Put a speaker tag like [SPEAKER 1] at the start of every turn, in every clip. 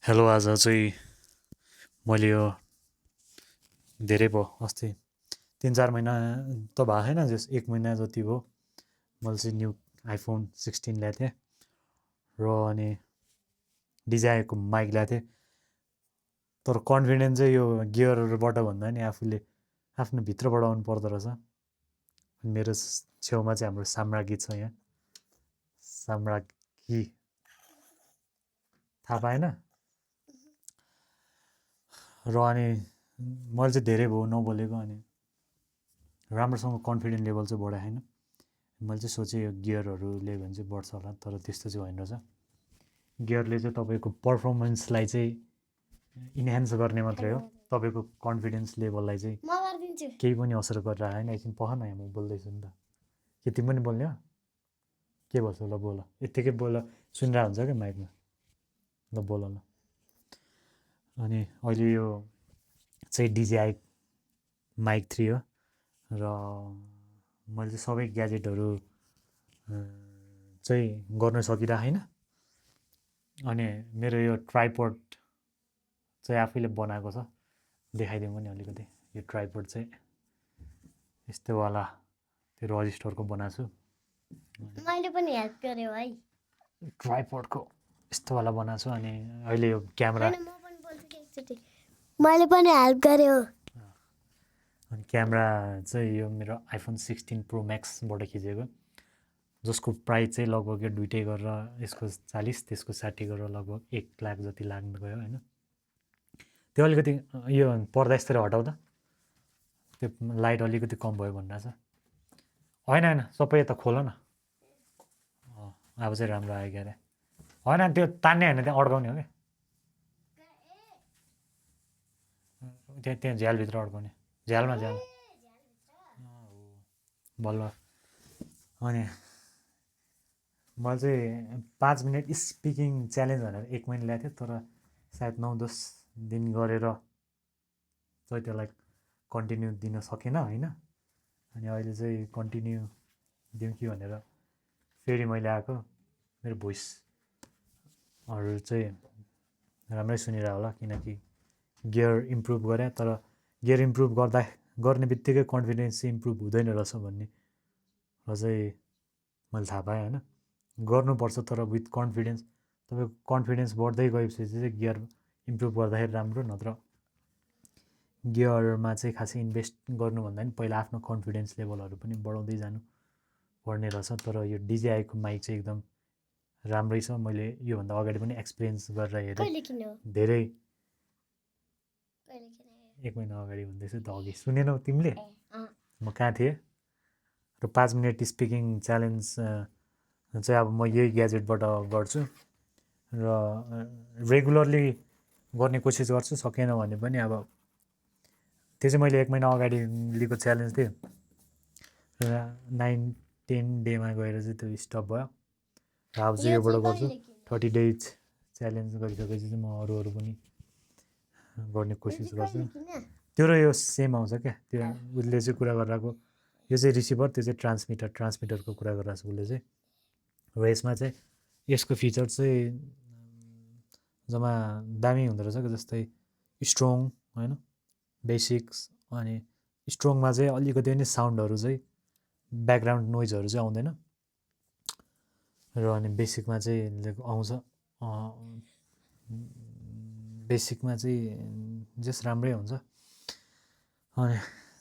[SPEAKER 1] hello आज चाहिँ मैले यो धेरै भयो अस्ति 3-4 महिना त भएको छैन जस 1 महिना जति भयो मैले चाहिँ न्यू आइफोन 16 ल्याएको थिएँ र अनि डिजाईको माइक ल्याएको थिएँ तर कन्फिडेन्स चाहिँ यो गियरबाट भन्दा नि आफूले आफ्नो भित्रबाट आउनु पर्दो रहेछ मेरो छेउमा चाहिँ हाम्रो साम्राज्ञी छ यहाँ साम्राज्ञी थाहा पाएन र अनि मैले चाहिँ धेरै भयो नबोलेको अनि राम्रोसँग कन्फिडेन्ट लेभल चाहिँ बढाएको छैन मैले चाहिँ सोचेँ यो गियरहरूले भने चाहिँ बढ्छ होला तर त्यस्तो चाहिँ होइन रहेछ गियरले चाहिँ तपाईँको पर्फर्मेन्सलाई चाहिँ इन्हान्स गर्ने मात्रै हो तपाईँको कन्फिडेन्स लेभललाई चाहिँ केही पनि असर गरिरहेको छैन एकछिन पख न यहाँ म बोल्दैछु नि त के तिमी पनि बोल्ने हो के भन्छ ल बोल यत्तिकै बोल सुनिरहेको हुन्छ क्या माइकमा ल बोल ल अनि अहिले यो चाहिँ डिजिआई माइक 3 हो र मैले चाहिँ सबै ग्याजेटहरू चाहिँ गर्न सकिरहेको छैन अनि मेरो यो ट्राइपोड चाहिँ आफैले बनाएको छ देखाइदिउँ पनि अलिकति यो ट्राइपोड चाहिँ यस्तोवाला त्यो रजिस्टरको बनाएको छु
[SPEAKER 2] मैले पनि हेल्प गर्यो है
[SPEAKER 1] ट्राइपोडको यस्तोवाला बनाएको छु अनि अहिले यो क्यामेरा
[SPEAKER 2] म पनि बोल्छु कि एकचोटि मैले पनि हेल्प गर्यो
[SPEAKER 1] अनि क्यामेरा चाहिँ यो मेरो आइफोन 16 प्रो म्याक्सबाट खिचेको जसको प्राइस चाहिँ लगभग यो दुइटै गरेर यसको 40 त्यसको 60 गरेर लगभग 1 लाख जति लाग्नु गयो होइन त्यो अलिकति यो पर्दा यस्तरी हटाउ त त्यो लाइट अलिकति कम भयो भनिरहेछ होइन होइन सबै यता खोल न अब चाहिँ राम्रो आयो क्या अरे होइन त्यो तान्ने होइन त्यहाँ अड्काउने हो क्या त्यहाँ झ्यालभित्र अड्काउने झ्यालमा बल्ल अनि मैले चाहिँ 5 मिनट स्पिकिङ च्यालेन्ज भनेर 1 महिना ल्याएको थिएँ तर सायद 9-10 दिन गरेर चाहिँ त्यसलाई कन्टिन्यू दिन सकेन होइन अनि अहिले चाहिँ कन्टिन्यू दिउँ कि भनेर फेरि मैले आएको मेरो भोइसहरू चाहिँ राम्रै सुनिरह होला किनकि गियर इम्प्रुभ गरेँ तर गियर इम्प्रुभ गर्ने बित्तिकै कन्फिडेन्स चाहिँ इम्प्रुभ हुँदैन रहेछ भन्ने र चाहिँ मैले थाहा पाएँ होइन गर्नुपर्छ तर विथ कन्फिडेन्स तपाईँको कन्फिडेन्स बढ्दै गएपछि चाहिँ गियर इम्प्रुभ गर्दाखेरि राम्रो नत्र गियरमा चाहिँ खासै इन्भेस्ट गर्नुभन्दा पनि पहिला आफ्नो कन्फिडेन्स लेभलहरू पनि बढाउँदै जानु पर्ने रहेछ तर यो डिजिआईको माइक चाहिँ एकदम राम्रै छ मैले योभन्दा अगाडि पनि एक्सपिरियन्स गरेर हेरेँ धेरै 1 महिना अगाडि भन्दैछु त अघि सुनेनौ तिमीले म कहाँ थिएँ र 5 मिनट स्पिकिङ च्यालेन्ज चाहिँ अब म यही ग्याजेटबाट गर्छु र रेगुलरली गर्ने कोसिस गर्छु सकेन भने पनि अब त्यो चाहिँ मैले 1 महिना अगाडि लिएको च्यालेन्ज थियो र 9-10 डेमा गएर चाहिँ त्यो स्टप भयो र अब चाहिँ योबाट गर्छु 30 डेज च्यालेन्ज गरिसकेपछि चाहिँ म अरू पनि गर्ने कोसिस गर्छु त्यो र यो सेम आउँछ क्या त्यो उसले चाहिँ कुरा गरिरहेको यो चाहिँ रिसिभर त्यो चाहिँ ट्रान्समिटरको कुरा गरिरहेको छ उसले चाहिँ र यसमा चाहिँ यसको फिचर चाहिँ जम्मा दामी हुँदो रहेछ जस्तै स्ट्रङ होइन बेसिक्स अनि स्ट्रङमा चाहिँ अलिकति पनि साउन्डहरू चाहिँ ब्याकग्राउन्ड नोइजहरू चाहिँ आउँदैन र अनि बेसिकमा चाहिँ आउँछ बेसिकमा चाहिँ जस राम्रै हुन्छ अनि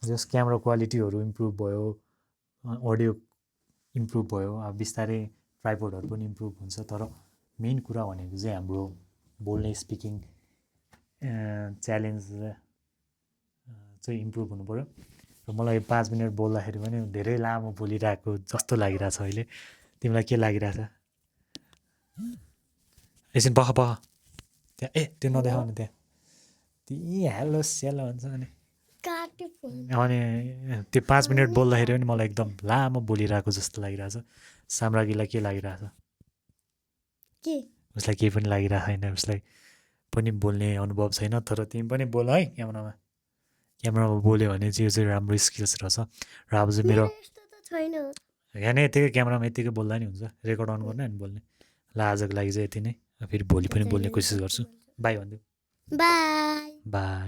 [SPEAKER 1] जस क्यामेरा क्वालिटीहरू इम्प्रुभ भयो अडियो इम्प्रुभ भयो अब बिस्तारै ट्राइपोडहरू पनि इम्प्रुभ हुन्छ तर मेन कुरा भनेको चाहिँ हाम्रो बोल्ने स्पिकिङ च्यालेन्ज चाहिँ इम्प्रुभ हुनु पऱ्यो र मलाई 5 मिनट बोल्दाखेरि पनि धेरै लामो बोलिरहेको जस्तो लागिरहेछ अहिले तिमीलाई के लागिरहेछ एकछिन पख त्यहाँ त्यो नदेखाउनु त्यहाँ त्यही हेलो सेलो हुन्छ अनि त्यो 5 मिनट बोल्दाखेरि पनि मलाई एकदम लामो बोलिरहेको जस्तो लागिरहेछ साम्राज्ञीलाई के लागिरहेछ उसलाई केही पनि लागिरहेको छैन उसलाई पनि बोल्ने अनुभव छैन तर तिमी पनि बोल है क्यामेरामा बोल्यो भने चाहिँ यो चाहिँ राम्रो स्किल्स रहेछ र अब चाहिँ मेरो यहाँ यत्तिकै क्यामेरामा यत्तिकै बोल्दा नि हुन्छ रेकर्ड अन गर्ने अनि बोल्ने ल आजको लागि चाहिँ यति नै फेरि भोलि पनि बोल्ने कोसिस गर्छु बाई भनिदिऊ
[SPEAKER 2] बाई
[SPEAKER 1] बाई